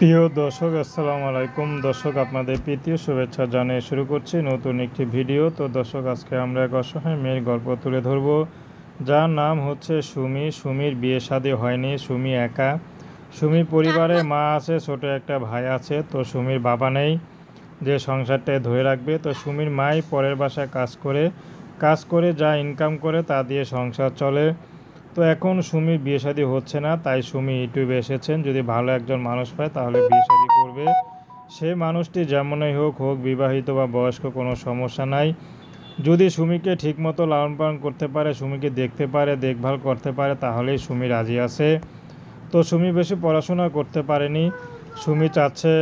প্রিয় দর্শক, আসসালামু আলাইকুম। দর্শক, আপনাদের প্রীতি ও শুভেচ্ছা জানিয়ে শুরু করছি নতুন একটি ভিডিও। তো দর্শক, আজকে আমরা এক অসহায় মেয়ের গল্প তুলে ধরব, যার নাম হচ্ছে সুমি। সুমির বিয়ে শাদী হয়নি, সুমি একা। সুমির পরিবারে মা আছে, ছোট একটা ভাই আছে। তো সুমির বাবা নেই যে সংসারটায় ধরে রাখবে। তো সুমির মাই পরের বাসায় কাজ করে যা ইনকাম করে তা দিয়ে সংসার চলে। তো এখন সুমির বিয়ে শাদী হচ্ছে না, তাই সুমি ইউটিউবে এসেছেন। যদি ভালো একজন মানুষ পায় তাহলে বিয়ে শাদী করবে। সে মানুষটি যেমনই হোক বিবাহিত বা বয়স্ক, কোনো সমস্যা নাই। যদি সুমিকে ঠিকমতো লালন পালন করতে পারে, সুমিকে দেখতে পারে, দেখভাল করতে পারে, তাহলেই সুমি রাজি আছে। তো সুমি বেশি পড়াশোনা করতে পারেনি। সুমি চাচ্ছে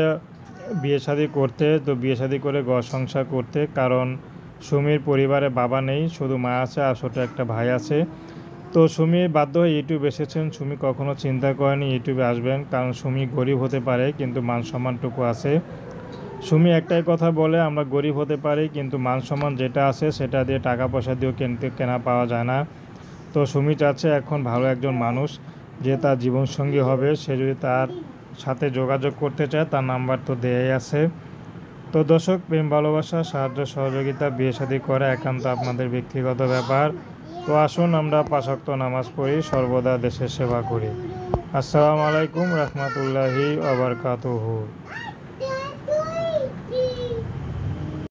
বিয়ে শাদী করতে, তো বিয়ে শাদী করে ঘর সংসার করতে। কারণ সুমির পরিবারে বাবা নেই, শুধু মা আছে আর ছোটো একটা ভাই আছে। তো সুমি বাধ্য হয়ে ইউটিউব এসেছেন। সুমি কখনো চিন্তা করেনি ইউটিউবে আসবেন, কারণ সুমি গরিব হতে পারে কিন্তু মান সম্মানটুকু আছে। সুমি একটাই কথা বলে, আমরা গরিব হতে পারি কিন্তু মান সম্মান যেটা আছে সেটা দিয়ে টাকা পয়সা দিয়েও কেনা পাওয়া যায় না। তো সুমি চাচ্ছে এখন ভালো একজন মানুষ যে তার জীবনসঙ্গী হবে। সে যদি তার সাথে যোগাযোগ করতে চায়, তার নাম্বার তো দেয়াই আছে। তো দর্শক, প্রেম ভালোবাসা, সাহায্য সহযোগিতা, বিয়ে শাদী করা একান্ত আপনাদের ব্যক্তিগত ব্যাপার। তো আসুন আমরা ৫ ওয়াক্ত নামাজ পড়ি, সর্বদা দেশের সেবা করি। আসসালামু আলাইকুম রহমতুল্লাহি ওয়া বারাকাতুহু।